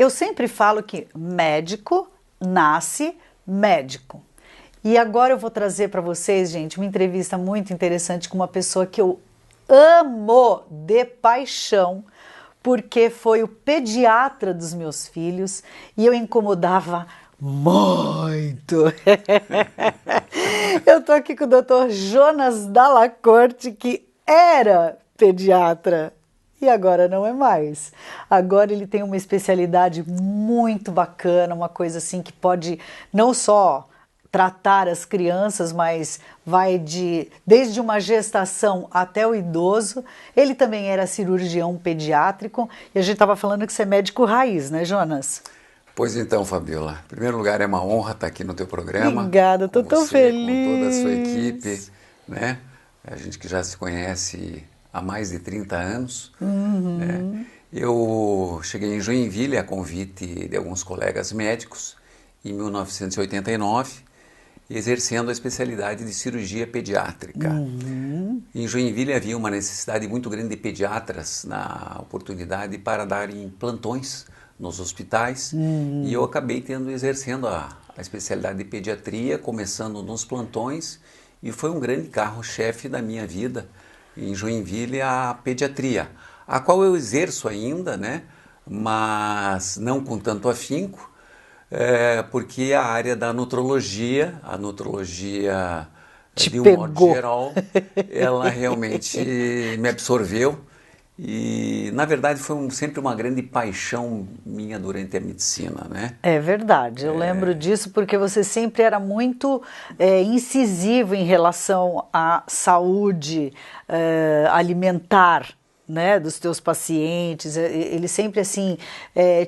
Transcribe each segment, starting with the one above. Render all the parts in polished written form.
Eu sempre falo que médico nasce médico. E agora eu vou trazer para vocês, gente, uma entrevista muito interessante com uma pessoa que eu amo de paixão, porque foi o pediatra dos meus filhos e eu incomodava muito. Eu tô aqui com o Dr. Jonas Dalla Corte, que era pediatra e agora não é mais. Agora ele tem uma especialidade muito bacana, uma coisa assim que pode não só tratar as crianças, mas vai desde uma gestação até o idoso. Ele também era cirurgião pediátrico e a gente estava falando que você é médico raiz, né, Jonas? Pois então, Fabiola, em primeiro lugar é uma honra estar aqui no teu programa. Obrigada, estou tão feliz. Com toda a sua equipe, né? A gente que já se conhece há mais de 30 anos. Né? Eu cheguei em Joinville a convite de alguns colegas médicos em 1989, exercendo a especialidade de cirurgia pediátrica. Em Joinville havia uma necessidade muito grande de pediatras na oportunidade para darem plantões nos hospitais, e eu acabei exercendo a especialidade de pediatria, começando nos plantões, e foi um grande carro-chefe da minha vida em Joinville, a pediatria, a qual eu exerço ainda, né? Mas não com tanto afinco, porque a área da nutrologia, Te de um pegou. modo geral, ela realmente me absorveu. E, na verdade, foi sempre uma grande paixão minha durante a medicina, né? É verdade, eu lembro disso porque você sempre era muito incisivo em relação à saúde alimentar, né, dos teus pacientes. Ele sempre assim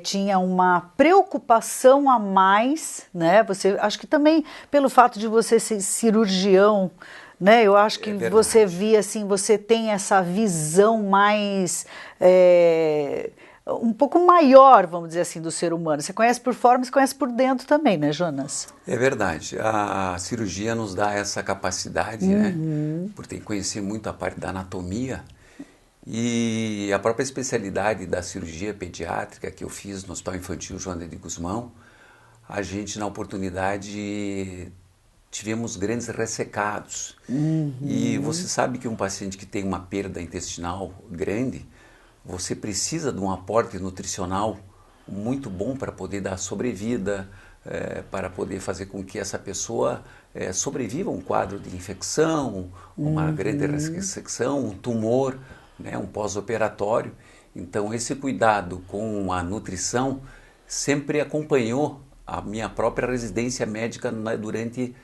tinha uma preocupação a mais, né? Você, acho que também pelo fato de você ser cirurgião, né? Eu acho que você via assim, você tem essa visão mais um pouco maior, vamos dizer assim, do ser humano. Você conhece por fora, mas conhece por dentro também, né, Jonas? É verdade. A cirurgia nos dá essa capacidade, né? Por ter que conhecer muito a parte da anatomia. E a própria especialidade da cirurgia pediátrica que eu fiz no Hospital Infantil Joana de Guzmão, a gente, na oportunidade, tivemos grandes ressecados. E você sabe que um paciente que tem uma perda intestinal grande, você precisa de um aporte nutricional muito bom para poder dar sobrevida, para poder fazer com que essa pessoa sobreviva a um quadro de infecção, uma grande ressecção, um tumor, né, um pós-operatório. Então esse cuidado com a nutrição sempre acompanhou a minha própria residência médica durante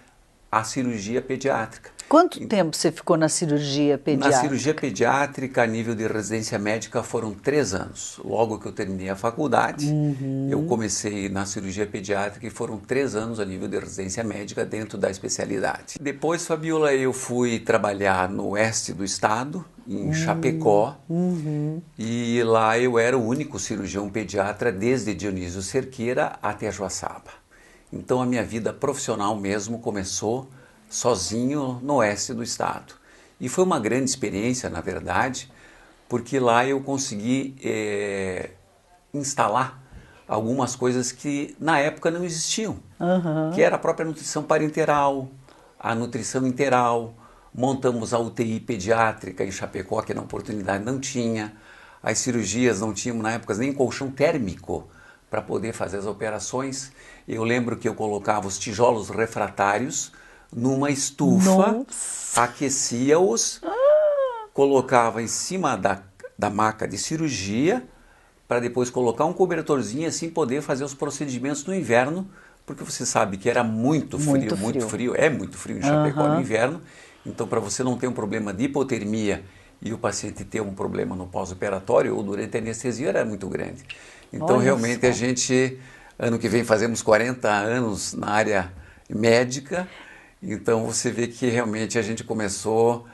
a cirurgia pediátrica. Quanto tempo você ficou na cirurgia pediátrica? Na cirurgia pediátrica, a nível de residência médica, foram 3 anos. Logo que eu terminei a faculdade, eu comecei na cirurgia pediátrica e foram 3 anos a nível de residência médica dentro da especialidade. Depois, Fabiola, eu fui trabalhar no oeste do estado, em Chapecó, e lá eu era o único cirurgião pediatra desde Dionísio Cerqueira até Joaçaba. Então a minha vida profissional mesmo começou sozinho no oeste do estado. E foi uma grande experiência, na verdade, porque lá eu consegui instalar algumas coisas que na época não existiam, que era a própria nutrição parenteral, a nutrição interal. Montamos a UTI pediátrica em Chapecó, que na oportunidade não tinha. As cirurgias não tinham na época nem colchão térmico para poder fazer as operações. Eu lembro que eu colocava os tijolos refratários numa estufa, aquecia-os, colocava em cima da maca de cirurgia, para depois colocar um cobertorzinho e assim poder fazer os procedimentos no inverno, porque você sabe que era muito frio, é muito frio em Chapecó no inverno, então para você não ter um problema de hipotermia e o paciente ter um problema no pós-operatório ou durante a anestesia era muito grande. Então realmente a gente, ano que vem fazemos 40 anos na área médica, então você vê que realmente a gente começou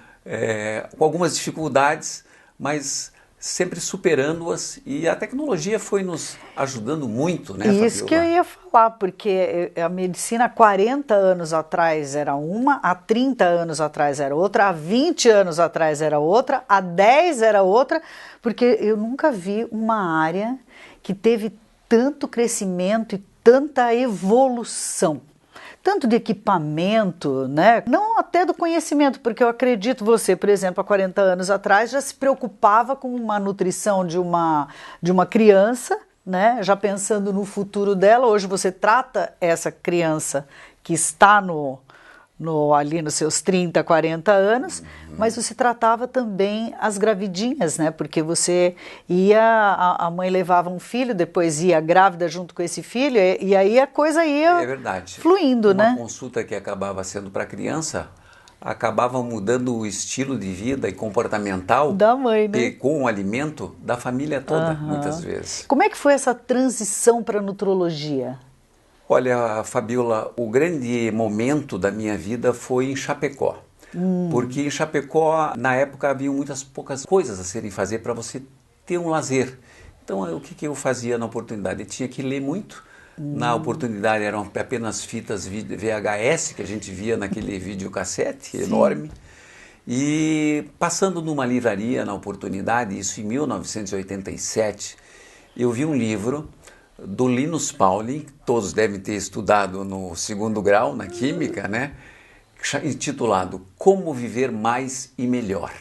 com algumas dificuldades, mas sempre superando-as, e a tecnologia foi nos ajudando muito, né, Fabiola? Isso que eu ia falar, porque a medicina há 40 anos atrás era uma, há 30 anos atrás era outra, há 20 anos atrás era outra, há 10 era outra, porque eu nunca vi uma área que teve tanto crescimento e tanta evolução, tanto de equipamento, né? Não até do conhecimento, porque eu acredito você, por exemplo, há 40 anos atrás já se preocupava com uma nutrição de uma criança, né? Já pensando no futuro dela. Hoje você trata essa criança que está ali nos seus 30, 40 anos, mas você tratava também as gravidinhas, né? Porque você a mãe levava um filho, depois ia grávida junto com esse filho, e aí a coisa ia fluindo, né? Uma consulta que acabava sendo para criança, acabava mudando o estilo de vida e comportamental da mãe, né? Com o alimento da família toda, muitas vezes. Como é que foi essa transição para a nutrologia? Olha, Fabiola, o grande momento da minha vida foi em Chapecó. Porque em Chapecó, na época, havia poucas coisas a serem fazer para você ter um lazer. Então, o que eu fazia na oportunidade? Eu tinha que ler muito. Na oportunidade eram apenas fitas VHS que a gente via naquele videocassete enorme. E passando numa livraria na oportunidade, isso em 1987, eu vi um livro do Linus Pauling, que todos devem ter estudado no 2º grau, na Química, né? Intitulado Como Viver Mais e Melhor.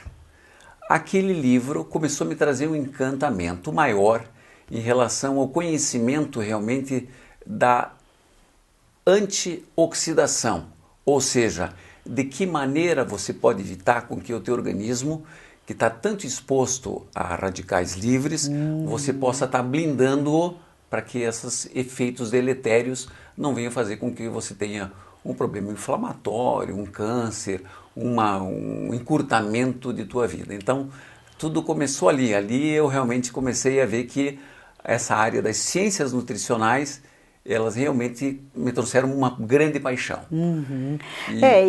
Aquele livro começou a me trazer um encantamento maior em relação ao conhecimento realmente da antioxidação, ou seja, de que maneira você pode evitar com que o teu organismo, que está tanto exposto a radicais livres, você possa estar blindando-o para que esses efeitos deletérios não venham fazer com que você tenha um problema inflamatório, um câncer, um encurtamento de tua vida. Então, tudo começou ali. Ali eu realmente comecei a ver que essa área das ciências nutricionais, elas realmente me trouxeram uma grande paixão.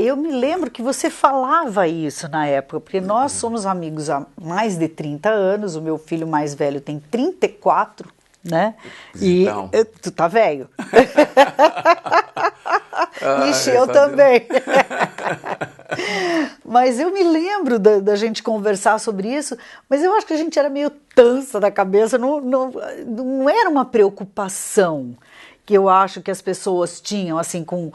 Eu me lembro que você falava isso na época, porque nós somos amigos há mais de 30 anos, o meu filho mais velho tem 34, né? Então. E tu tá velho. Ixi, eu também. Mas eu me lembro da gente conversar sobre isso, mas eu acho que a gente era meio tansa da cabeça, não era uma preocupação que eu acho que as pessoas tinham, assim, com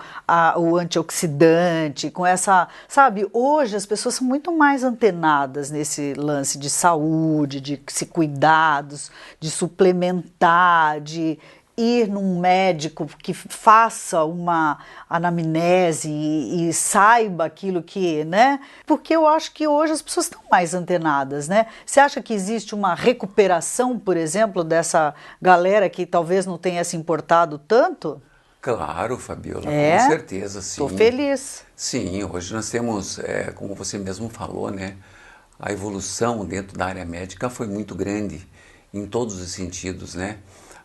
o antioxidante, com essa, sabe, hoje as pessoas são muito mais antenadas nesse lance de saúde, de se cuidados, de suplementar, de ir num médico que faça uma anamnese e saiba aquilo que, né? Porque eu acho que hoje as pessoas estão mais antenadas, né? Você acha que existe uma recuperação, por exemplo, dessa galera que talvez não tenha se importado tanto? Claro, Fabiola, com certeza, sim. Estou feliz. Sim, hoje nós temos, como você mesmo falou, né? A evolução dentro da área médica foi muito grande em todos os sentidos, né?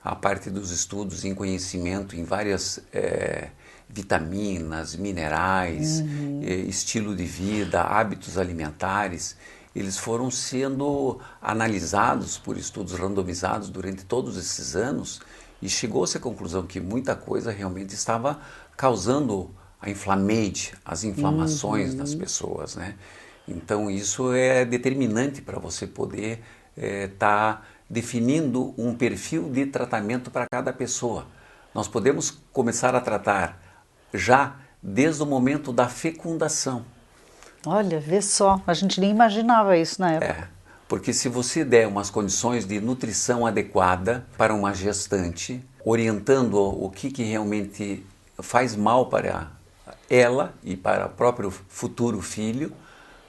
A parte dos estudos em conhecimento em várias vitaminas, minerais, estilo de vida, hábitos alimentares, eles foram sendo analisados por estudos randomizados durante todos esses anos e chegou-se à conclusão que muita coisa realmente estava causando as inflamações nas pessoas, né? Então isso é determinante para você poder estar definindo um perfil de tratamento para cada pessoa. Nós podemos começar a tratar já desde o momento da fecundação. Olha, vê só, a gente nem imaginava isso na época. Porque se você der umas condições de nutrição adequada para uma gestante, orientando o que realmente faz mal para ela e para o próprio futuro filho,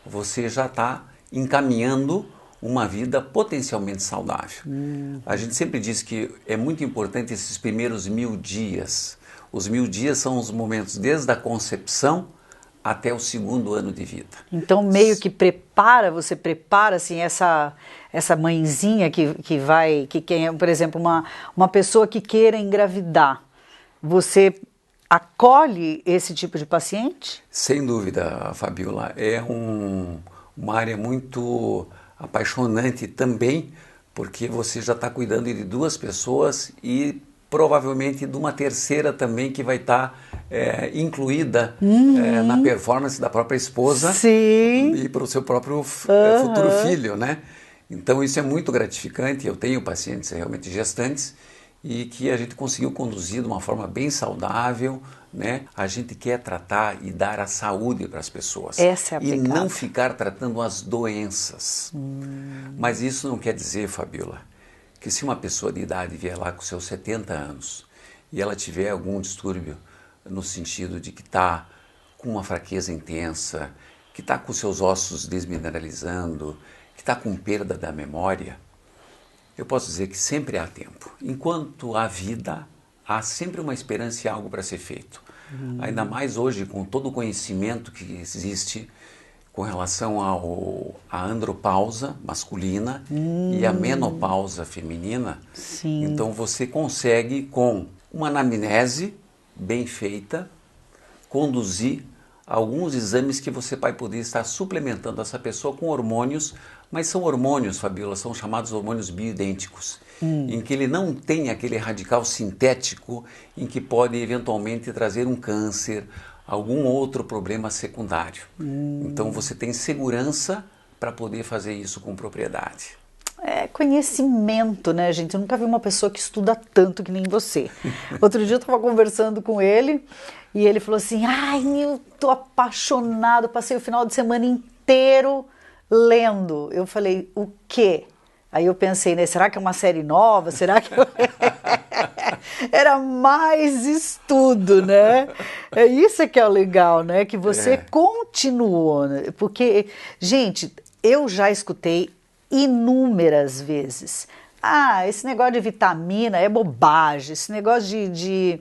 você já está encaminhando uma vida potencialmente saudável. A gente sempre diz que é muito importante esses primeiros 1000 dias. Os 1000 dias são os momentos desde a concepção até o 2º ano de vida. Então meio que você prepara assim essa mãezinha que vai, por exemplo, uma pessoa que queira engravidar, você acolhe esse tipo de paciente? Sem dúvida, Fabiola, é uma área muito apaixonante também, porque você já está cuidando de 2 pessoas e provavelmente de uma terceira também que vai estar incluída na performance da própria esposa. Sim. E para o seu próprio futuro filho, né? Então isso é muito gratificante. Eu tenho pacientes realmente gestantes e que a gente conseguiu conduzir de uma forma bem saudável, né? A gente quer tratar e dar a saúde para as pessoas. Essa é a e pecada. não ficar tratando as doenças. Mas isso não quer dizer, Fabiola, que se uma pessoa de idade vier lá com seus 70 anos e ela tiver algum distúrbio no sentido de que está com uma fraqueza intensa, que está com seus ossos desmineralizando, que está com perda da memória, eu posso dizer que sempre há tempo. Enquanto há vida, há sempre uma esperança e algo para ser feito. Ainda mais hoje, com todo o conhecimento que existe com relação à andropausa masculina e à menopausa feminina. Sim. Então você consegue, com uma anamnese bem feita, conduzir alguns exames que você vai poder estar suplementando essa pessoa com hormônios, mas são hormônios, Fabiola, são chamados hormônios bioidênticos, em que ele não tem aquele radical sintético em que pode eventualmente trazer um câncer, algum outro problema secundário. Então você tem segurança para poder fazer isso com propriedade. É conhecimento, né, gente? Eu nunca vi uma pessoa que estuda tanto que nem você. Outro dia eu estava conversando com ele e ele falou assim: ai, eu tô apaixonado, passei o final de semana inteiro lendo. Eu falei: o quê? Aí eu pensei, né, será que é uma série nova? Será que era mais estudo, né? É isso que é o legal, né? Que você continuou, né? Porque, gente, eu já escutei inúmeras vezes. Ah, esse negócio de vitamina é bobagem, esse negócio de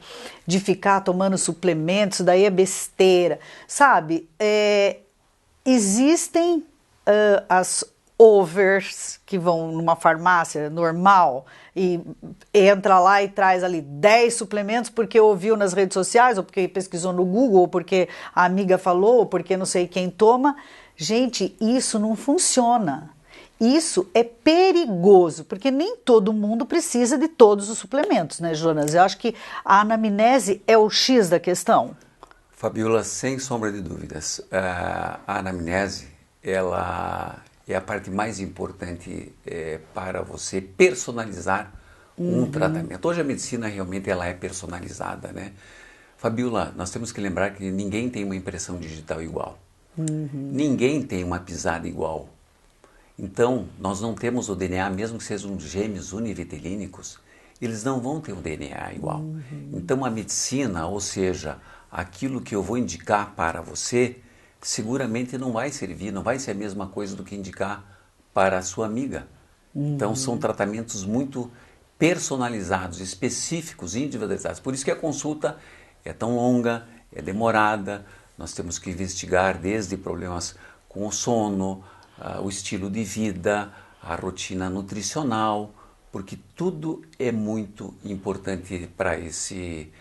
ficar tomando suplementos, daí é besteira, sabe? Existem as overs que vão numa farmácia normal e entra lá e traz ali 10 suplementos porque ouviu nas redes sociais, ou porque pesquisou no Google, ou porque a amiga falou, ou porque não sei quem toma. Gente, isso não funciona. Isso é perigoso, porque nem todo mundo precisa de todos os suplementos, né, Jonas? Eu acho que a anamnese é o X da questão. Fabiola, sem sombra de dúvidas, a anamnese, ela é a parte mais importante para você personalizar um tratamento. Hoje a medicina realmente ela é personalizada, né? Fabiola, nós temos que lembrar que ninguém tem uma impressão digital igual. Ninguém tem uma pisada igual. Então, nós não temos o DNA, mesmo que sejam gêmeos univitelínicos, eles não vão ter um DNA igual. Então, a medicina, ou seja, aquilo que eu vou indicar para você, seguramente não vai servir, não vai ser a mesma coisa do que indicar para a sua amiga. Então, são tratamentos muito personalizados, específicos, individualizados. Por isso que a consulta é tão longa, é demorada, nós temos que investigar desde problemas com o sono, o estilo de vida, a rotina nutricional, porque tudo é muito importante para esse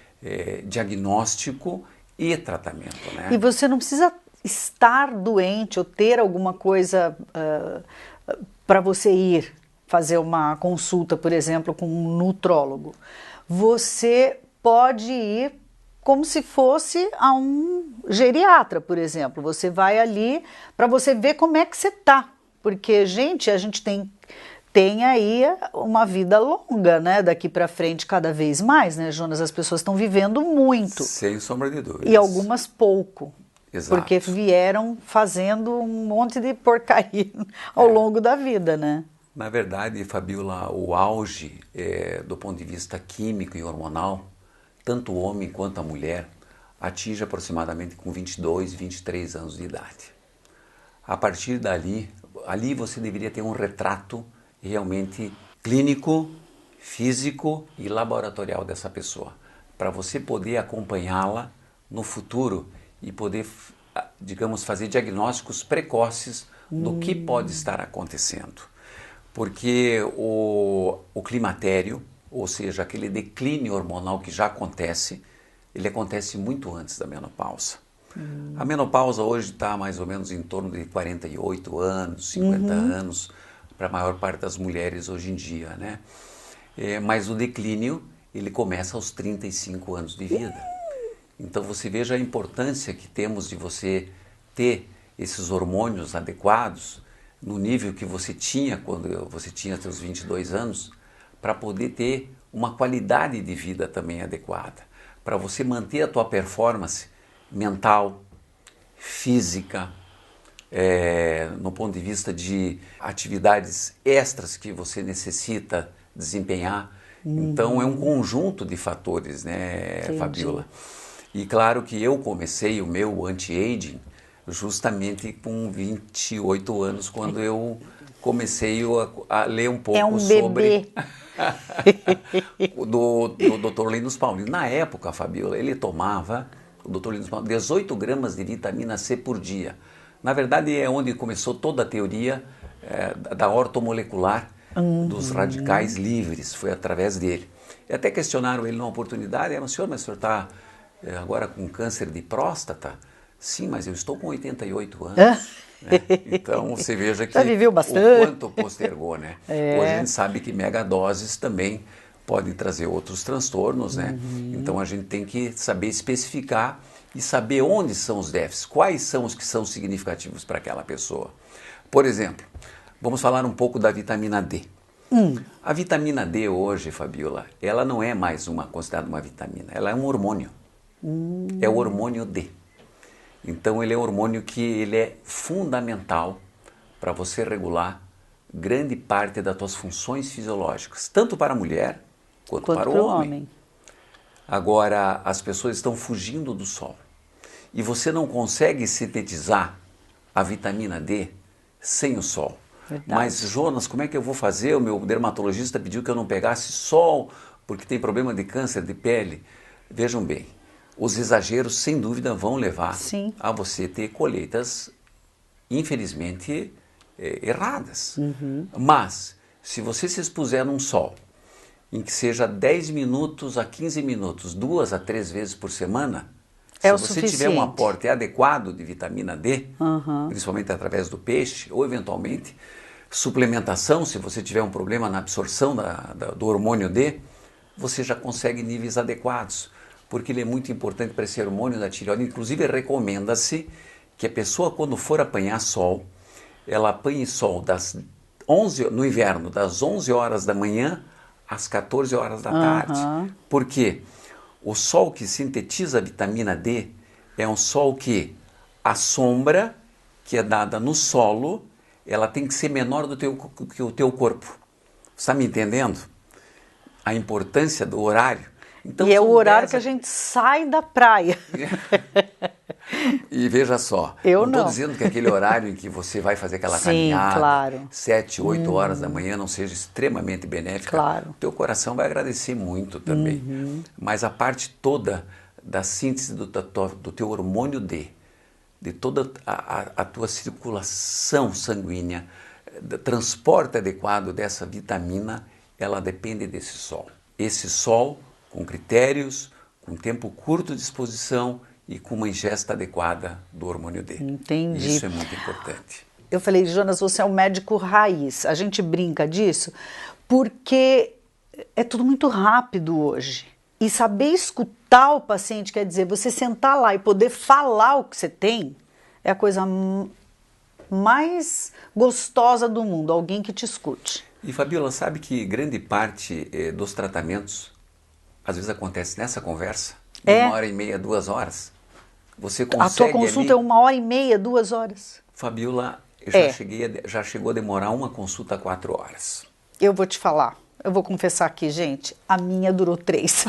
diagnóstico e tratamento, né? E você não precisa estar doente ou ter alguma coisa para você ir fazer uma consulta, por exemplo, com um nutrólogo. Você pode ir como se fosse a um geriatra, por exemplo. Você vai ali para você ver como é que você está. Porque, gente, a gente tem aí uma vida longa, né? Daqui para frente, cada vez mais, né, Jonas? As pessoas estão vivendo muito. Sem sombra de dúvidas. E algumas pouco. Exato. Porque vieram fazendo um monte de porcaria ao longo da vida, né? Na verdade, Fabiola, o auge do ponto de vista químico e hormonal, tanto o homem quanto a mulher, atinge aproximadamente com 22, 23 anos de idade. A partir dali, ali você deveria ter um retrato realmente clínico, físico e laboratorial dessa pessoa, para você poder acompanhá-la no futuro e poder, digamos, fazer diagnósticos precoces do que pode estar acontecendo. Porque o climatério, ou seja, aquele declínio hormonal que já acontece, ele acontece muito antes da menopausa. A menopausa hoje está mais ou menos em torno de 48 anos, 50 anos, para a maior parte das mulheres hoje em dia, né? Mas o declínio, ele começa aos 35 anos de vida. Então você veja a importância que temos de você ter esses hormônios adequados no nível que você tinha quando você tinha seus 22 anos, para poder ter uma qualidade de vida também adequada, para você manter a tua performance mental, física, no ponto de vista de atividades extras que você necessita desempenhar. Então é um conjunto de fatores, né, Entendi. Fabiola? E claro que eu comecei o meu anti-aging justamente com 28 anos, quando eu comecei a ler um pouco sobre do Dr. Linus Pauling. Na época, Fabiola, ele tomava, o Dr. Linus Pauling, 18 gramas de vitamina C por dia. Na verdade, é onde começou toda a teoria da ortomolecular, dos radicais livres, foi através dele. E até questionaram ele numa oportunidade, senhor, mas o senhor está agora com câncer de próstata? Sim, mas eu estou com 88 anos. Né? Então você veja que já viveu bastante. O quanto postergou, né? Hoje a gente sabe que megadoses também podem trazer outros transtornos, né? Então a gente tem que saber especificar e saber onde são os déficits, quais são os que são significativos para aquela pessoa. Por exemplo, vamos falar um pouco da vitamina D. A vitamina D hoje, Fabiola, ela não é mais considerada uma vitamina, ela é um hormônio. É o hormônio D. Então ele é um hormônio que ele é fundamental para você regular grande parte das tuas funções fisiológicas, tanto para a mulher quanto para o homem. Agora, as pessoas estão fugindo do sol e você não consegue sintetizar a vitamina D sem o sol. Verdade. Mas, Jonas, como é que eu vou fazer? O meu dermatologista pediu que eu não pegasse sol porque tem problema de câncer de pele. Vejam bem, os exageros, sem dúvida, vão levar a você ter colheitas, infelizmente, erradas. Mas, se você se expuser num sol, em que seja 10 minutos a 15 minutos, 2 a 3 vezes por semana, se você tiver um aporte adequado de vitamina D, principalmente através do peixe, ou eventualmente suplementação, se você tiver um problema na absorção do hormônio D, você já consegue níveis adequados, porque ele é muito importante para esse hormônio da tireoide. Inclusive, recomenda-se que a pessoa, quando for apanhar sol, ela apanhe sol no inverno, das 11 horas da manhã às 14 horas da tarde. Por quê? O sol que sintetiza a vitamina D é um sol que a sombra que é dada no solo, ela tem que ser menor que o teu corpo. Você está me entendendo? A importância do horário. Então, e é o horário que a gente sai da praia. E veja só, não estou dizendo que aquele horário em que você vai fazer aquela caminhada, 7, 8 horas da manhã, não seja extremamente benéfica. Claro. O teu coração vai agradecer muito também. Mas a parte toda da síntese do teu hormônio D, de toda a tua circulação sanguínea, do transporte adequado dessa vitamina, ela depende desse sol. Esse sol com critérios, com tempo curto de exposição e com uma ingesta adequada do hormônio D. Entendi. Isso é muito importante. Eu falei, Jonas, você é um médico raiz. A gente brinca disso porque é tudo muito rápido hoje. E saber escutar o paciente, quer dizer, você sentar lá e poder falar o que você tem, é a coisa mais gostosa do mundo, alguém que te escute. E Fabiola, sabe que grande parte dos tratamentos às vezes acontece nessa conversa, de 1h30, 2 horas. Você consegue. A tua consulta é 1h30, 2 horas. Fabiola, já chegou a demorar uma consulta 4 horas. Eu vou te falar, eu vou confessar aqui, gente, a minha durou 3.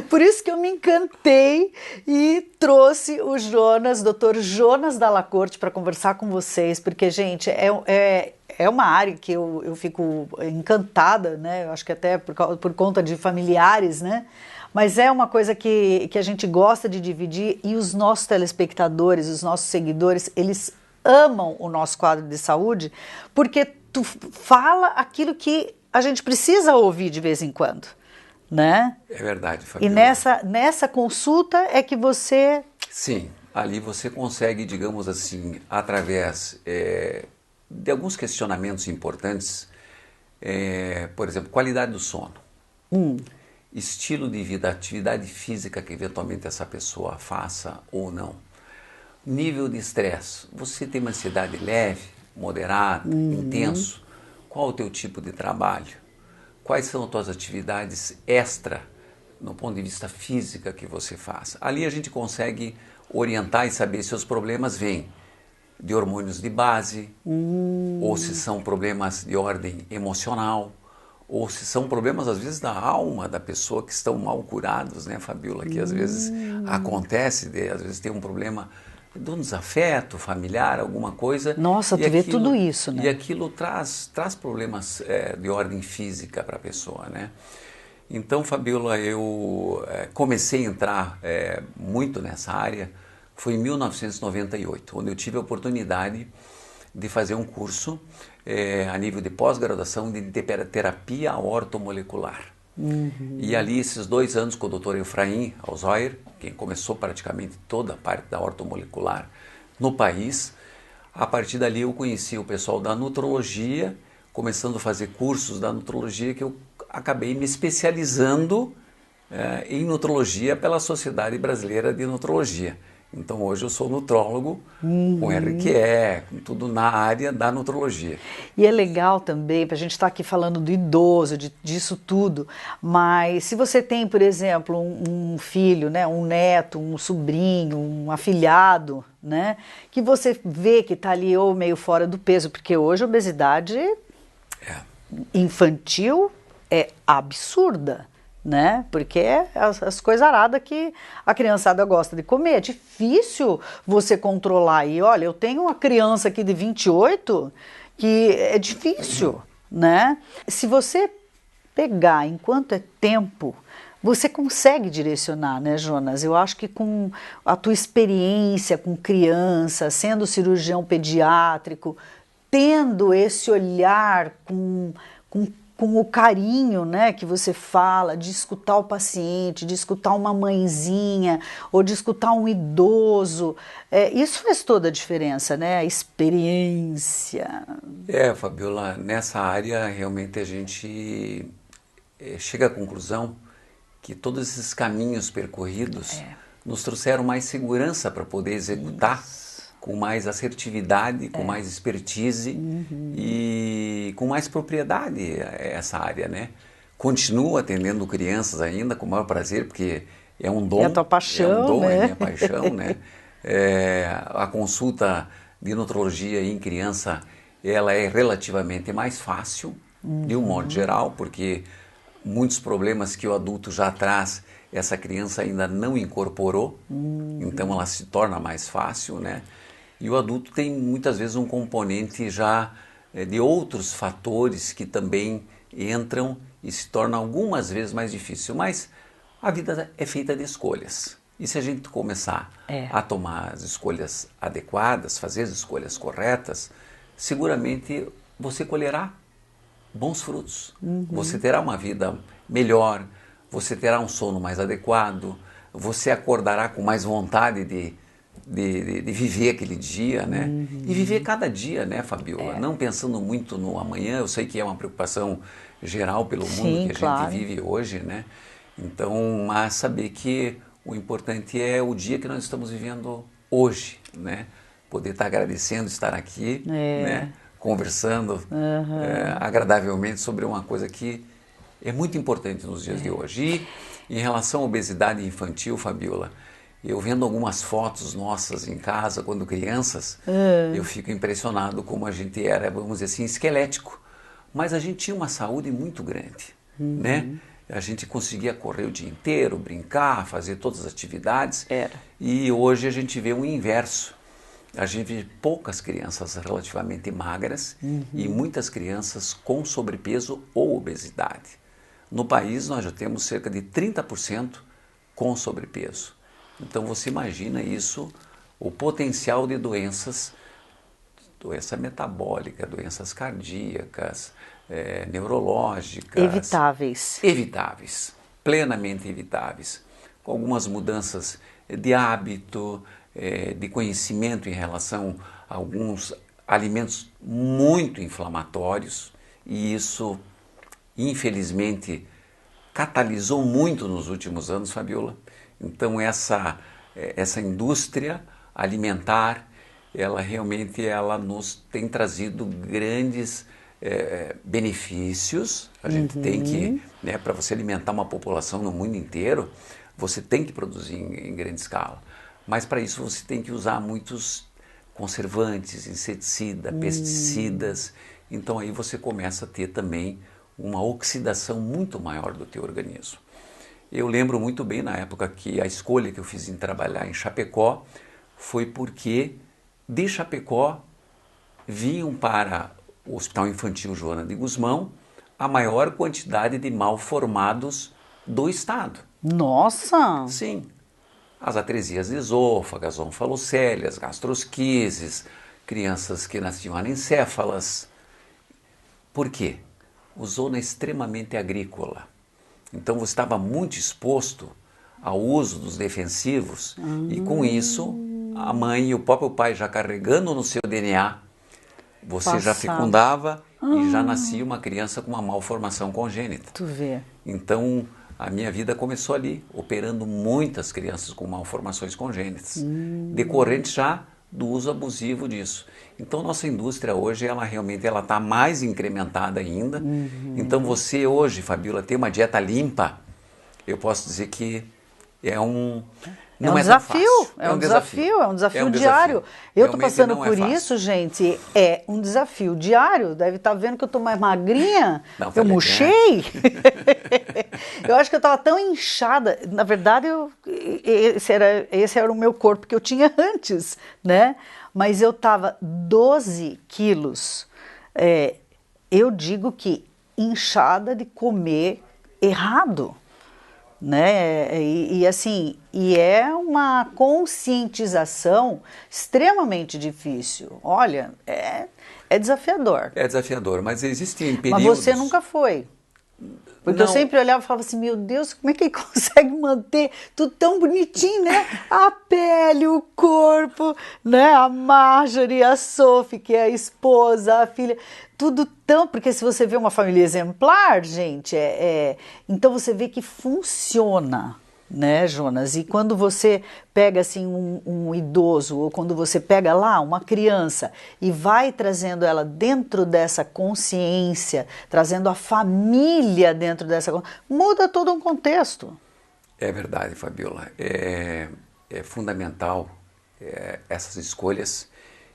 Por isso que eu me encantei e trouxe o Jonas, Dr. Jonas Dalla Corte, para conversar com vocês, porque, gente, é uma área que eu fico encantada, né? Eu acho que até por conta de familiares, né? Mas é uma coisa que a gente gosta de dividir e os nossos telespectadores, os nossos seguidores, eles amam o nosso quadro de saúde porque tu fala aquilo que a gente precisa ouvir de vez em quando, né? É verdade, Fabiola. E nessa consulta é que você... Sim, ali você consegue, digamos assim, através de alguns questionamentos importantes, por exemplo, qualidade do sono, estilo de vida, atividade física que eventualmente essa pessoa faça ou não, nível de estresse, você tem uma ansiedade leve, moderada, intenso, qual o teu tipo de trabalho? quais são as tuas atividades extra, no ponto de vista física que você faz. Ali a gente consegue orientar e saber se os problemas vêm de hormônios de base, ou se são problemas de ordem emocional, ou se são problemas, às vezes, da alma da pessoa que estão mal curados, né, Fabiola? Que às vezes acontece, às vezes tem um problema de um desafeto familiar, alguma coisa. Nossa, tu vê tudo isso, né? E aquilo traz problemas de ordem física para a pessoa, né? Então, Fabiola, eu comecei a entrar muito nessa área, foi em 1998, onde eu tive a oportunidade de fazer um curso a nível de pós-graduação de terapia ortomolecular. E ali, esses 2 anos com o Dr. Efraim Alzoyer, quem começou praticamente toda a parte da ortomolecular no país, a partir dali eu conheci o pessoal da nutrologia, começando a fazer cursos da nutrologia, que eu acabei me especializando em nutrologia pela Sociedade Brasileira de Nutrologia. Então hoje eu sou nutrólogo, com RQE, com tudo na área da nutrologia. E é legal também, para a gente estar aqui falando do idoso, disso tudo, mas se você tem, por exemplo, um filho, né, um neto, um sobrinho, um afilhado, né, que você vê que está ali ou meio fora do peso, porque hoje a obesidade infantil é absurda, né? Porque é as coisas aradas que a criançada gosta de comer. É difícil você controlar. E olha, eu tenho uma criança aqui de 28 que é difícil, né? Se você pegar enquanto é tempo, você consegue direcionar, né, Jonas? Eu acho que com a tua experiência com criança, sendo cirurgião pediátrico, tendo esse olhar com o carinho, né, que você fala, de escutar o paciente, de escutar uma mãezinha, ou de escutar um idoso, isso faz toda a diferença, né, a experiência. Fabiola, nessa área realmente a gente chega à conclusão que todos esses caminhos percorridos nos trouxeram mais segurança para poder executar com mais assertividade, com mais expertise e com mais propriedade essa área, né? Continuo atendendo crianças ainda com o maior prazer, porque é um dom. É a tua paixão, né? É minha paixão, né? A consulta de nutrologia em criança, ela é relativamente mais fácil, de um modo geral, porque muitos problemas que o adulto já traz, essa criança ainda não incorporou, então ela se torna mais fácil, né? E o adulto tem muitas vezes um componente já de outros fatores que também entram e se torna algumas vezes mais difícil. Mas a vida é feita de escolhas. E se a gente começar a tomar as escolhas adequadas, fazer as escolhas corretas, seguramente você colherá bons frutos. Você terá uma vida melhor, você terá um sono mais adequado, você acordará com mais vontade de viver aquele dia, né? E viver cada dia, né, Fabiola? Não pensando muito no amanhã. Eu sei que é uma preocupação geral pelo mundo que a gente vive hoje, né? Então, mas saber que o importante é o dia que nós estamos vivendo hoje, né? Poder estar agradecendo estar aqui, né? Conversando agradavelmente sobre uma coisa que é muito importante nos dias de hoje. E em relação à obesidade infantil, Fabiola, eu vendo algumas fotos nossas em casa, quando crianças, eu fico impressionado como a gente era, vamos dizer assim, esquelético. Mas a gente tinha uma saúde muito grande, né? A gente conseguia correr o dia inteiro, brincar, fazer todas as atividades. E hoje a gente vê o inverso. A gente vê poucas crianças relativamente magras e muitas crianças com sobrepeso ou obesidade. No país nós já temos cerca de 30% com sobrepeso. Então você imagina isso, o potencial de doença metabólica, doenças cardíacas, neurológicas. Evitáveis, plenamente evitáveis. Com algumas mudanças de hábito, de conhecimento em relação a alguns alimentos muito inflamatórios, e isso, infelizmente, catalisou muito nos últimos anos, Fabiola. Então essa indústria alimentar, ela realmente nos tem trazido grandes benefícios, a gente tem que, né, para você alimentar uma população no mundo inteiro, você tem que produzir em grande escala. Mas para isso você tem que usar muitos conservantes, inseticida, pesticidas. Então aí você começa a ter também uma oxidação muito maior do teu organismo. Eu lembro muito bem na época que a escolha que eu fiz em trabalhar em Chapecó foi porque de Chapecó vinham para o Hospital Infantil Joana de Guzmão a maior quantidade de mal formados do estado. Nossa! Sim. As atresias de esôfago, as onfalocélias, gastrosquises, crianças que nasciam anencéfalas. Por quê? Zona extremamente agrícola. Então você estava muito exposto ao uso dos defensivos e com isso a mãe e o próprio pai já carregando no seu DNA, você já fecundava e já nascia uma criança com uma malformação congênita. Tu vê. Então a minha vida começou ali, operando muitas crianças com malformações congênitas, decorrente já do uso abusivo disso. Então nossa indústria hoje, ela realmente está mais incrementada ainda. Então você hoje, Fabíola, ter uma dieta limpa, eu posso dizer que é um... É um desafio, é um desafio diário. Eu estou passando por isso, gente, é um desafio diário. Deve estar vendo que eu estou mais magrinha, eu murchei. Eu acho que eu estava tão inchada, na verdade esse era o meu corpo que eu tinha antes, né? Mas eu estava 12 quilos, eu digo que inchada de comer errado. Né? E assim, é uma conscientização extremamente difícil. Olha, é desafiador. É desafiador, mas existem períodos... Mas você nunca foi. Porque eu sempre olhava e falava assim, meu Deus, como é que ele consegue manter tudo tão bonitinho, né? A pele, o corpo, né? A Marjorie, a Sophie, que é a esposa, a filha, tudo tão... Porque se você vê uma família exemplar, gente, então você vê que funciona, né, Jonas? E quando você pega assim um idoso, ou quando você pega lá uma criança e vai trazendo ela dentro dessa consciência, trazendo a família dentro dessa consciência, muda todo um contexto. É verdade, Fabíola. É fundamental essas escolhas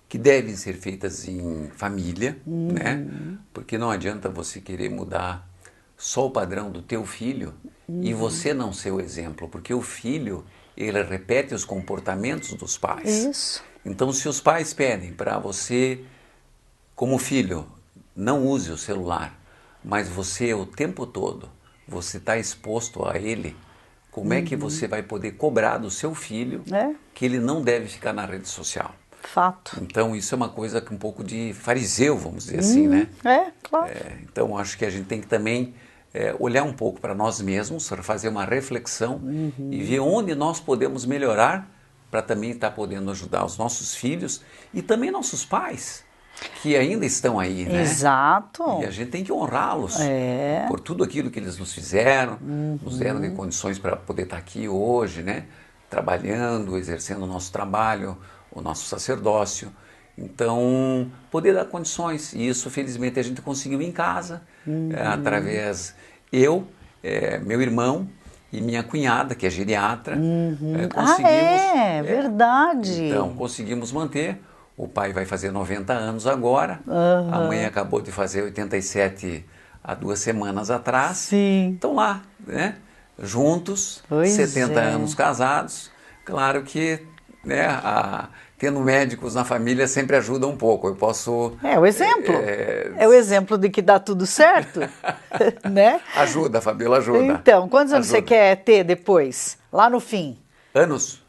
que devem ser feitas em família, né? Porque não adianta você querer mudar só o padrão do teu filho e você não ser o exemplo, porque o filho, ele repete os comportamentos dos pais. Isso. Então, se os pais pedem para você, como filho, não use o celular, mas você o tempo todo, você está exposto a ele, como é que você vai poder cobrar do seu filho que ele não deve ficar na rede social? Fato. Então, isso é uma coisa que um pouco de fariseu, vamos dizer assim, né? Claro. Então, acho que a gente tem que também olhar um pouco para nós mesmos, fazer uma reflexão e ver onde nós podemos melhorar para também estar podendo ajudar os nossos filhos e também nossos pais, que ainda estão aí, né? Exato. E a gente tem que honrá-los por tudo aquilo que eles nos fizeram, nos deram de condições para poder estar aqui hoje, né? Trabalhando, exercendo o nosso trabalho, o nosso sacerdócio. Então, poder dar condições. E isso, felizmente, a gente conseguiu em casa, através meu irmão e minha cunhada, que é geriatra. Conseguimos, verdade. Então, conseguimos manter. O pai vai fazer 90 anos agora. A mãe acabou de fazer 87 há 2 semanas atrás. Sim. Estão lá, né? Juntos, 70 anos casados. Claro que, né, tendo médicos na família sempre ajuda um pouco. Eu posso... É o exemplo. É o exemplo de que dá tudo certo, né? Ajuda, Fabíola, ajuda. Então, quantos anos você quer ter depois? Lá no fim? Anos?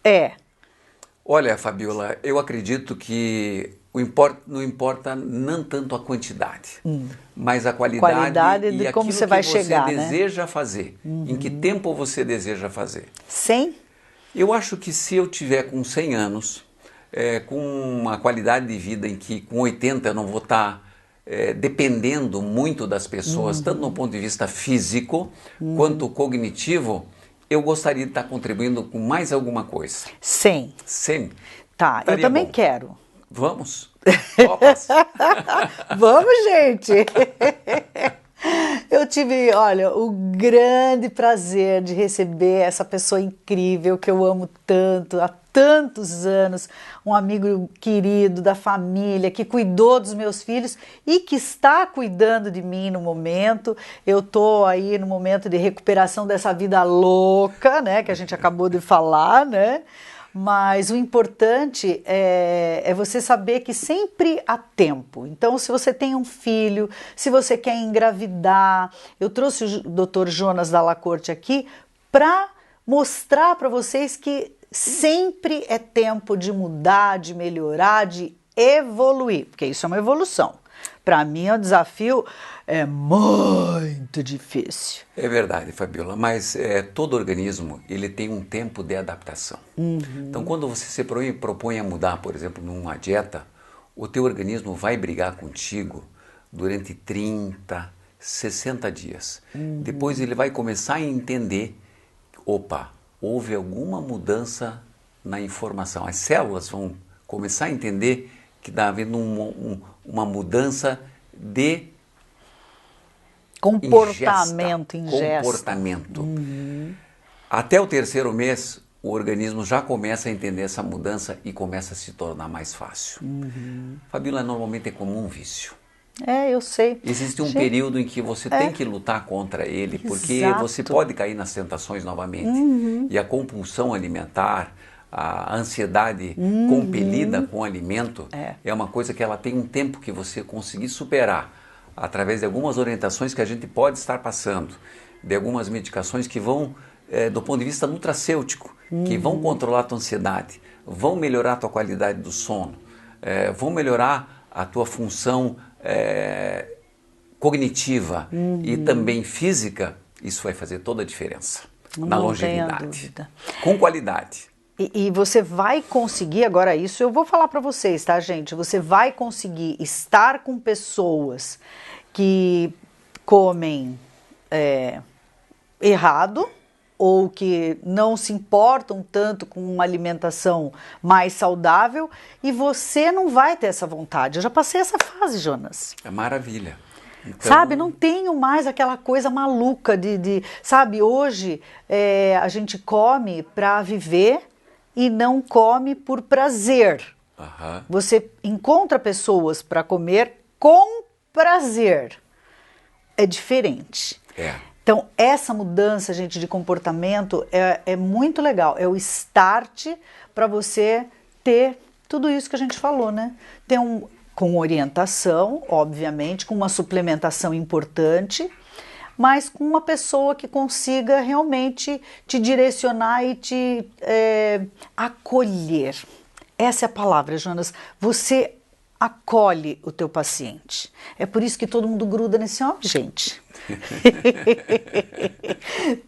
Olha, Fabíola, eu acredito que não importa não tanto a quantidade, mas a qualidade de e como você vai chegar, você deseja fazer, em que tempo você deseja fazer. 100? Eu acho que se eu tiver com 100 anos, com uma qualidade de vida em que com 80 eu não vou estar dependendo muito das pessoas, tanto no ponto de vista físico quanto cognitivo, eu gostaria de estar contribuindo com mais alguma coisa. 100. 100. Tá, eu também quero. Vamos. Topas? Vamos, gente! Eu tive, olha, o grande prazer de receber essa pessoa incrível que eu amo tanto, há tantos anos, um amigo querido da família, que cuidou dos meus filhos e que está cuidando de mim no momento. Eu estou aí no momento de recuperação dessa vida louca, né, que a gente acabou de falar, né? Mas o importante é você saber que sempre há tempo. Então, se você tem um filho, se você quer engravidar, eu trouxe o Dr. Jonas Dalla Corte aqui para mostrar para vocês que sempre é tempo de mudar, de melhorar, de evoluir, porque isso é uma evolução. Para mim, o desafio é muito difícil. É verdade, Fabiola, mas todo organismo ele tem um tempo de adaptação. Então, quando você se propõe a mudar, por exemplo, numa dieta, o teu organismo vai brigar contigo durante 30, 60 dias. Depois ele vai começar a entender, opa, houve alguma mudança na informação. As células vão começar a entender que está havendo uma mudança de comportamento. Comportamento. Até o terceiro mês, o organismo já começa a entender essa mudança e começa a se tornar mais fácil. Fabíola, normalmente é como um vício. Eu sei. Existe um período em que você tem que lutar contra ele, porque você pode cair nas tentações novamente. E a compulsão alimentar, a ansiedade compelida com o alimento é uma coisa que ela tem um tempo que você conseguir superar através de algumas orientações que a gente pode estar passando, de algumas medicações que vão, do ponto de vista nutracêutico, que vão controlar a tua ansiedade, vão melhorar a tua qualidade do sono, vão melhorar a tua função cognitiva e também física. Isso vai fazer toda a diferença na longevidade, com qualidade. E você vai conseguir, agora isso eu vou falar para vocês, tá, gente? Você vai conseguir estar com pessoas que comem errado ou que não se importam tanto com uma alimentação mais saudável e você não vai ter essa vontade. Eu já passei essa fase, Jonas. É maravilha. Então... Sabe, não tenho mais aquela coisa maluca sabe, hoje a gente come para viver e não come por prazer. Você encontra pessoas para comer com prazer. É diferente. Então, essa mudança, gente, de comportamento é muito legal. É o start para você ter tudo isso que a gente falou, né? Com orientação, obviamente, com uma suplementação importante, mas com uma pessoa que consiga realmente te direcionar e te acolher. Essa é a palavra, Jonas. Você acolhe o teu paciente. É por isso que todo mundo gruda nesse homem, gente.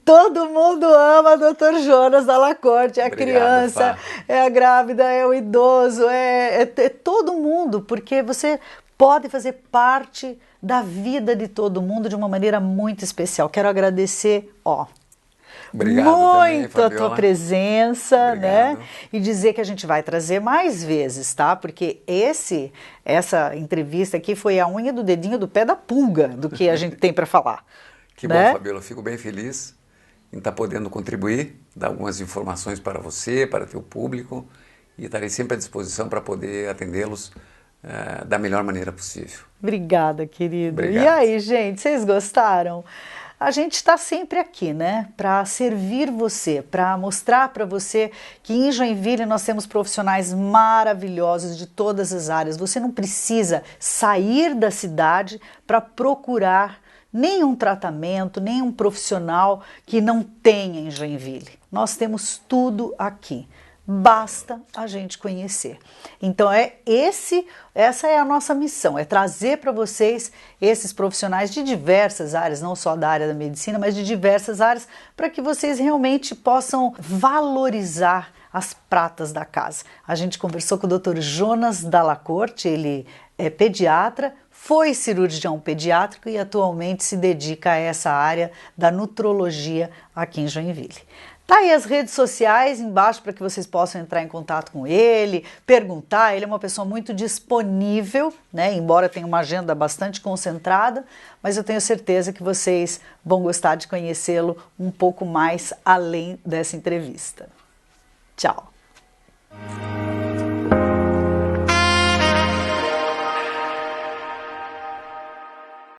Todo mundo ama o Dr. Jonas Dalla Corte, é a criança, é a grávida, é o idoso, é todo mundo, porque você pode fazer parte da vida de todo mundo de uma maneira muito especial. Quero agradecer, obrigado muito também, a tua presença, obrigado. né? E dizer que a gente vai trazer mais vezes, tá? Porque essa entrevista aqui foi a unha do dedinho do pé da pulga do que a gente tem para falar. Que né? bom, Fabíola, eu fico bem feliz em estar podendo contribuir, dar algumas informações para você, para o teu público, e estarei sempre à disposição para poder atendê-los da melhor maneira possível. Obrigada, querido. Obrigado. E aí, gente, vocês gostaram? A gente está sempre aqui, né, para servir você, para mostrar para você que em Joinville nós temos profissionais maravilhosos de todas as áreas. Você não precisa sair da cidade para procurar nenhum tratamento, nenhum profissional que não tenha em Joinville. Nós temos tudo aqui. Basta a gente conhecer. Então essa é a nossa missão, é trazer para vocês esses profissionais de diversas áreas, não só da área da medicina, mas de diversas áreas, para que vocês realmente possam valorizar as pratas da casa. A gente conversou com o Dr. Jonas Dalla Corte, ele é pediatra, foi cirurgião pediátrico e atualmente se dedica a essa área da nutrologia aqui em Joinville. Tá aí as redes sociais embaixo para que vocês possam entrar em contato com ele, perguntar. Ele é uma pessoa muito disponível, né? Embora tenha uma agenda bastante concentrada, mas eu tenho certeza que vocês vão gostar de conhecê-lo um pouco mais além dessa entrevista. Tchau!